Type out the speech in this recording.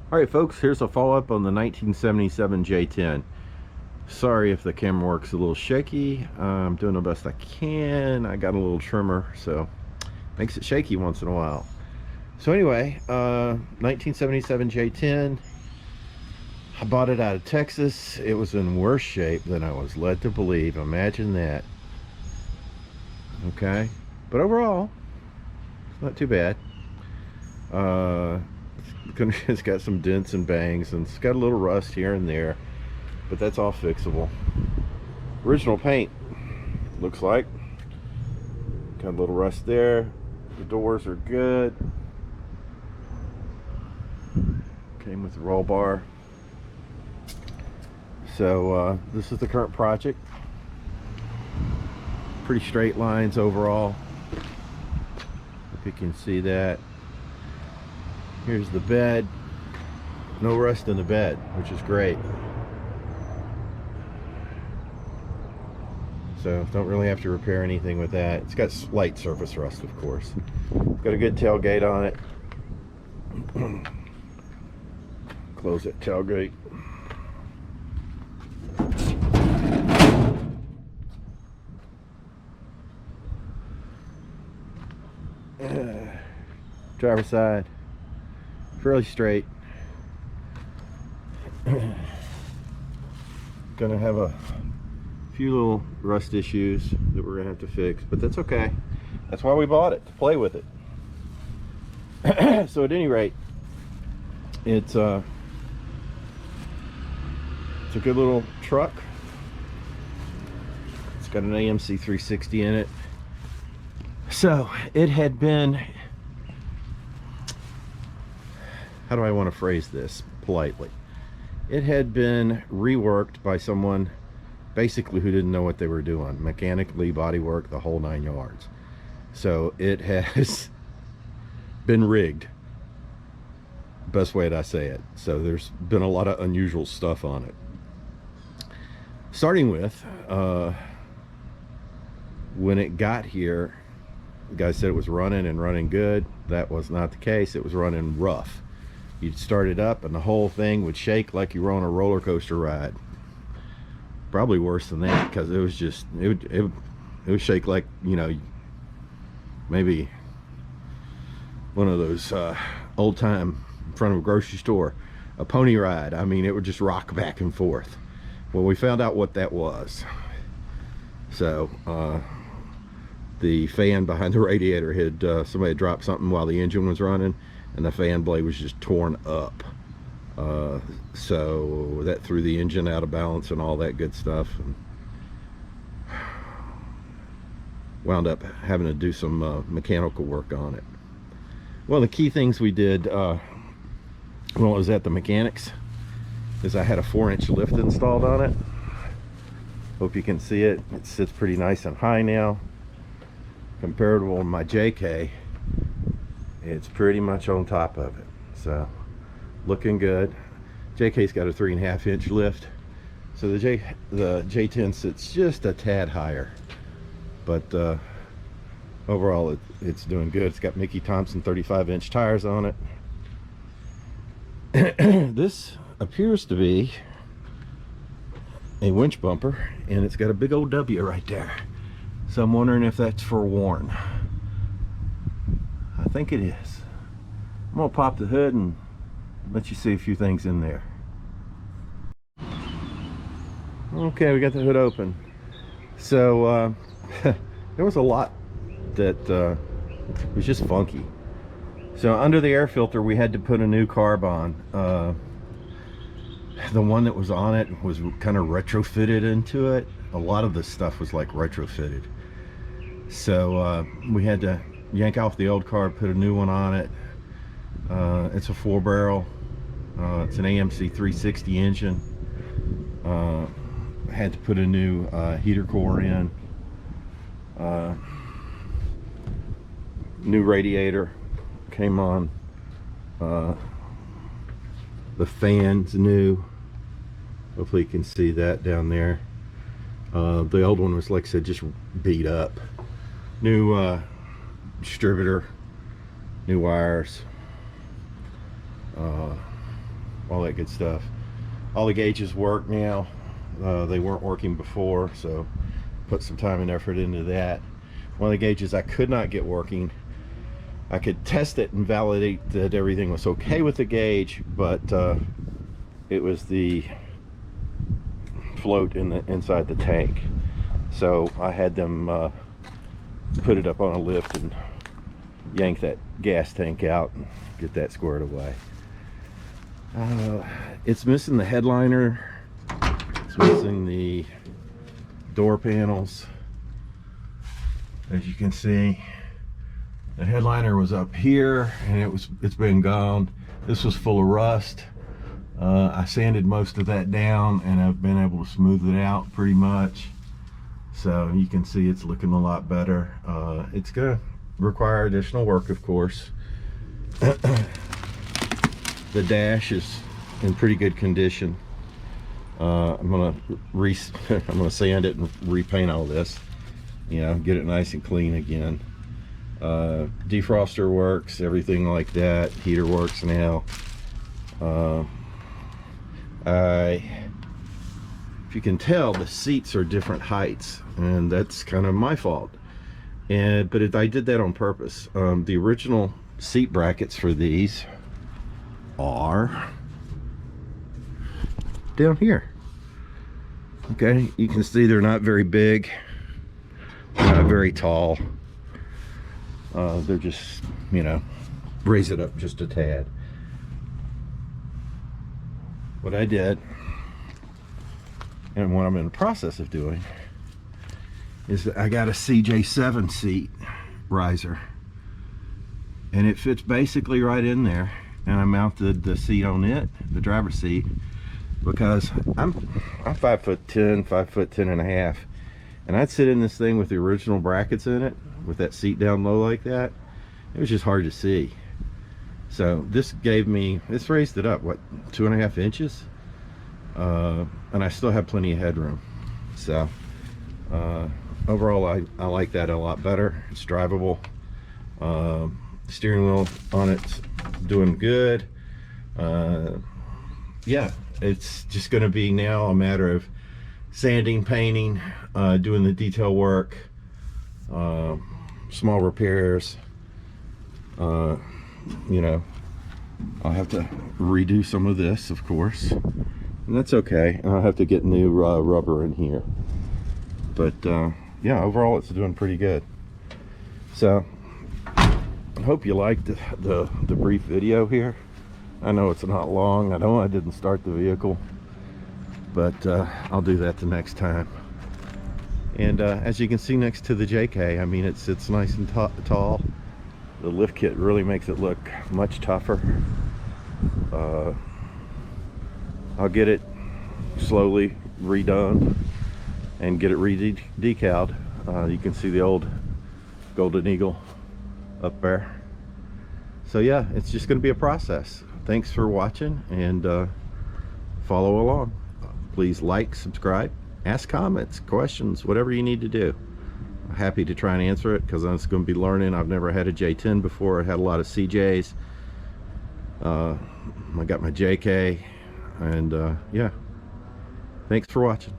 Alright folks, here's a follow-up on the 1977 J10. Sorry if the camera works a little shaky. I'm doing the best I can. I got a little trimmer, so makes it shaky once in a while. So anyway, 1977 J10. I bought it out of Texas. It was in worse shape than I was led to believe. Imagine that. Okay, but overall, it's not too bad. It's got some dents and bangs, and it's got a little rust here and there, but that's all fixable. Original paint, looks like. Got a little rust there. The doors are good. Came with the roll bar. So this is the current project. Pretty straight lines overall. If you can see that. Here's the bed. No rust in the bed, which is great. So don't really have to repair anything with that. It's got slight surface rust, of course. Got a good tailgate on it. Close that tailgate. Driver's side, fairly straight. Gonna have a few little rust issues that we're gonna have to fix, but that's okay. That's why we bought it, to play with it. So at any rate, it's a good little truck. It's got an AMC 360 in it. So it had been, how do I want to phrase this politely? It had been reworked by someone basically who didn't know what they were doing. Mechanically, bodywork, the whole 9 yards. So it has been rigged. Best way to say it. So there's been a lot of unusual stuff on it. Starting with, when it got here, the guy said it was running good. That was not the case. It was running rough. You'd start it up and the whole thing would shake like you were on a roller coaster ride. Probably worse than that, because it was just, it would shake like, you know, maybe one of those old time in front of a grocery store, a pony ride. I mean, it would just rock back and forth. Well, we found out what that was. So the fan behind the radiator had somebody had dropped something while the engine was running, and the fan blade was just torn up. So that threw the engine out of balance and all that good stuff, and wound up having to do some mechanical work on it. One of the key things we did when I was at the mechanics is I had a 4-inch lift installed on it. Hope you can see it. It sits pretty nice and high now. Comparable to my JK, it's pretty much on top of it. So looking good. JK's got a 3.5-inch lift, so the J10 sits just a tad higher, but overall it's doing good. It's got Micky Thompson 35-inch tires on it. This appears to be a winch bumper, and it's got a big old W right there. So I'm wondering if that's for Warren. I think it is. I'm gonna pop the hood and let you see a few things in there. Okay, we got the hood open. So there was a lot that was just funky. So under the air filter, we had to put a new carb on. The one that was on it was kind of retrofitted into it. A lot of the stuff was like retrofitted. So we had to yank off the old carb, put a new one on it. It's a 4-barrel. It's an AMC 360 engine. Had to put a new heater core in. New radiator came on. The fan's new. Hopefully you can see that down there. The old one was, like I said, just beat up. New distributor, new wires. all that good stuff. All the gauges work now. They weren't working before, so put some time and effort into that. One of the gauges I could not get working, I could test it and validate that everything was okay with the gauge, but it was the float inside the tank. So I had them put it up on a lift and yank that gas tank out and get that squared away. It's missing the headliner, it's missing the door panels. As you can see, the headliner was up here and it's been gone. This was full of rust. I sanded most of that down and I've been able to smooth it out pretty much. So you can see it's looking a lot better. It's gonna require additional work, of course. The dash is in pretty good condition. I'm gonna sand it and repaint all this, you know, get it nice and clean again. Defroster works, everything like that. Heater works now. If you can tell, the seats are different heights, and that's kind of my fault. But I did that on purpose. The original seat brackets for these are down here. Okay, you can see they're not very big, they're not very tall. They're just, you know, raise it up just a tad. What I did, and what I'm in the process of doing, is that I got a CJ7 seat riser, and it fits basically right in there, and I mounted the seat on it, the driver's seat, because I'm 5'10", 5'10 and a half, and I'd sit in this thing with the original brackets in it, with that seat down low like that. It was just hard to see. So this raised it up, what, 2.5 inches? And I still have plenty of headroom. So overall, I like that a lot better. It's drivable. Steering wheel on it's doing good. Yeah, it's just going to be now a matter of sanding, painting, doing the detail work, small repairs. You know, I'll have to redo some of this, of course, and that's okay. I'll have to get new rubber in here, but yeah, overall it's doing pretty good. So I hope you liked the brief video here. I know it's not long. I know I didn't start the vehicle, but I'll do that the next time. And as you can see next to the JK, I mean, it's nice and tall. The lift kit really makes it look much tougher. I'll get it slowly redone and get it decaled. You can see the old Golden Eagle up there. So yeah, it's just going to be a process. Thanks for watching, and follow along. Please like, subscribe, ask comments, questions, whatever you need to do. Happy to try and answer it, because I'm just going to be learning. I've never had a J10 before. I had a lot of CJs. I got my JK, and yeah, thanks for watching.